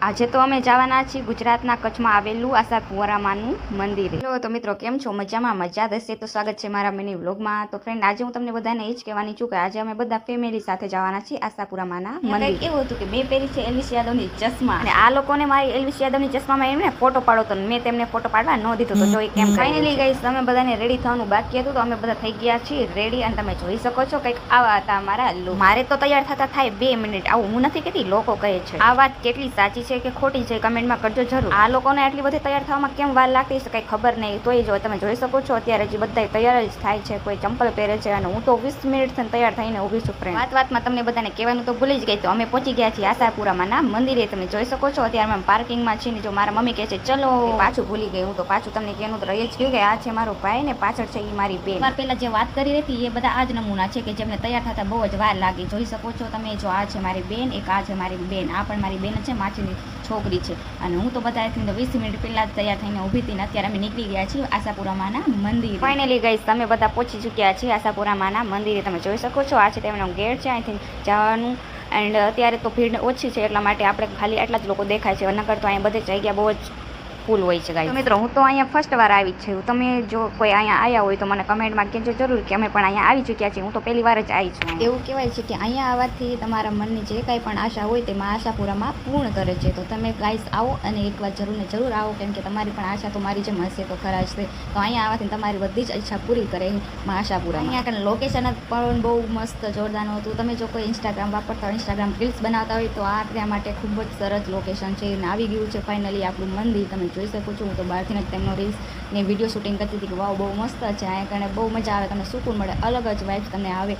આજે તો અમે જવાના છીએ ગુજરાતના કચ્છમાં આવેલું આશાપુરામાનું મંદિર. હેલો તો મિત્રો, કેમ છો? મજામાં? મજા હશે તો સ્વાગત છે મારા મિની વ્લોગમાં. તો ફ્રેન્ડ, આજે હું તમને બધાને એ જ કહેવાની છું કે આજે અમે બધા ફેમિલી સાથે જવાના છીએ આશાપુરામાના મંદિર. એવું હતું કે મેં પહેરી છે એલ્વિસ યાદવની ચશ્મા, અને આ લોકોને મારી એલ્વિસ યાદવની ચશ્મામાં એમને ફોટો પાડો તો મેં તેમને ફોટો પાડવા ન દીધો. તો જોઈ કેમ ફાઇનલી ગાઈસ તમે બધાને રેડી થવાનું બાકી હતું તો અમે બધા થઈ ગયા છીએ રેડી, અને તમે જોઈ શકો છો કંઈક આવા હતા અમારા લુક. મારે તો તૈયાર થતા થાય 2 મિનિટ. આવું હું નથી કહેતી, લોકો કહે છે. આ વાત કેટલી સાચી છે કે ખોટી છે કમેન્ટમાં કરજો જરૂર. આ લોકોને આટલી બધી તૈયાર થવામાં કેમ વાર લાગતી છે કઈ ખબર નહીં. તોય જો તમે જોઈ શકો છો અત્યારે હજી બધા તૈયાર જ થાય છે, કોઈ ચંપલ પહેરે છે, અને હું તો 20 મિનિટથી તૈયાર થઈને ઊભી છું ફ્રેન્ડ. વાતમાં તમને બધાને કહેવાનું તો ભૂલી જ ગઈ. તો અમે પહોંચી ગયા છીએ આશાપુરામાના મંદિરે. તમે જોઈ શકો છો અત્યારે અમે પાર્કિંગમાં છીએ ને જો મારા મમ્મી કહે છે ચલો, પાછું ભૂલી ગઈ હું તો. પાછું તમને કહેવાનું તો રહી જ ગયું કે આ છે મારો ભાઈ ને પાછળ છે એ મારી બેન. પહેલા જે વાત કરી રહી હતી એ બધા આ જ નમૂના છે કે જેમને તૈયાર થતા બહુ જ વાર લાગી. જોઈ શકો છો તમે, જો આ છે મારી બેન, એક આ છે મારી બેન, આ પણ મારી બેન છે, માછીની છોકરી છે. અને હું તો બધા 20 મિનિટ પહેલા જ તૈયાર થઈને ઊભી હતી ને અત્યારે અમે નીકળી ગયા છીએ આશાપુરામાના મંદિર. ફાઇનલી ગાઈસ તમે બધા પહોંચી ચૂક્યા છીએ આશાપુરામાના મંદિરે. તમે જોઈ શકો છો આ છે તેમનો ગેટ છે, અહીંથી જવાનું. એન્ડ અત્યારે તો ભીડ ઓછી છે એટલા માટે આપણે ખાલી આટલા જ લોકો દેખાય છે, નકર તો અહીંયા બધે જગ્યા બહુ જ ફૂલ હોય છે ગાઈસ. મિત્રો, હું તો અહીંયા ફર્સ્ટ વાર આવી છું. તમે જો કોઈ અહીંયા આવ્યા હોય તો મને કમેન્ટમાં કહેજો જરૂર કે અમે પણ અહીંયા આવી ચૂક્યા છીએ. હું તો પહેલી વાર જ આવી છું. એવું કહેવાય છે કે અહીંયા આવવાથી તમારા મનની જે કાંઈ પણ આશા હોય તેમાં આશાપુરામાં પૂર્ણ કરે છે. તો તમે ગાઈસ આવો અને એકવાર જરૂર ને જરૂર આવો, કેમ કે તમારી પણ આશા તો મારી જેમ હશે તો ખરા જ છે. તો અહીંયા આવવાથી તમારી બધી જ ઈચ્છા પૂરી કરે આશાપુરા. અહીંયા આગળ લોકેશન પણ બહુ મસ્ત જોરદાર હતું. તમે જો કોઈ ઇન્સ્ટાગ્રામ વાપરતા હોય, ઇન્સ્ટાગ્રામ રીલ્સ બનાવતા હોય તો આ ત્યાં માટે ખૂબ જ સરસ લોકેશન છે. અને આવી ગયું છે ફાઇનલી આપણું મંદિર. તમે જોઈ શકો છો. હું તો બહારથી જ તેમનો રીલ્સ ને વિડીયો શૂટિંગ કરતી હતી કે વાવ બહુ મસ્ત છે. અહીંયા કારણે બહુ મજા આવે, તમને સુકૂન મળે, અલગ જ વાઇબ્સ તમને આવે.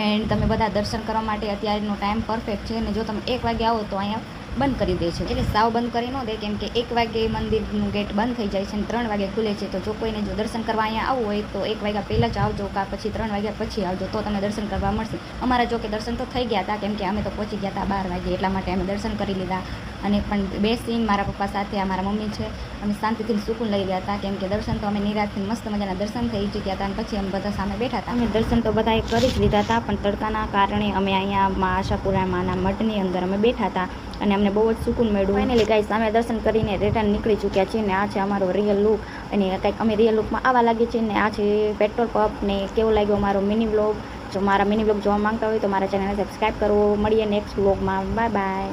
એન્ડ તમે બધા દર્શન કરવા માટે અત્યારનો ટાઈમ પરફેક્ટ છે. અને જો તમે 1 વાગે આવો તો અહીંયા બંધ કરી દે છે, એટલે સાવ બંધ કરી ન દે, કેમ કે 1 વાગે મંદિરનું ગેટ બંધ થઈ જાય છે અને 3 વાગે ખુલે છે. તો જો કોઈને જો દર્શન કરવા અહીંયા આવવું હોય તો 1 વાગ્યા પહેલાં જ આવજો, કાં પછી 3 વાગ્યા પછી આવજો, તો તમને દર્શન કરવા મળશે. અમારા જો કે દર્શન તો થઈ ગયા હતા, કેમ કે અમે તો પહોંચી ગયા હતા 12 વાગે, એટલા માટે અમે દર્શન કરી લીધા. અને પણ બેસીને મારા પપ્પા સાથે અમારા મમ્મી છે, અમે શાંતિથી સુકૂન લઈ ગયા હતા, કેમ કે દર્શન તો અમે નિરાશથી મસ્ત મજાના દર્શન થઈ ચૂક્યા હતા. અને પછી અમે બધા સામે બેઠા હતા. અમે દર્શન તો બધાએ કરી જ લીધા હતા, પણ તડકાના કારણે અમે અહીંયા આશાપુરામાના મઠની અંદર અમે બેઠા હતા અને અમને બહુ જ સુકૂન મળ્યું. ફાઇનલી ગાઈસ અમે દર્શન કરીને રિટર્ન નીકળી ચૂક્યા છીએ ને આ છે અમારો રિયલ લુક. અને કંઈક અમે રિયલ લુકમાં આવા લાગીએ છીએ ને આ છે પેટ્રોલ પંપ. ને કેવો લાગ્યો મારો મિની વ્લોગ? જો મારા મિની વ્લોગ જોવા માંગતા હોય તો મારા ચેનલને સબસ્ક્રાઈબ કરવો. મળીએ નેક્સ્ટ વ્લોગમાં. Bye bye.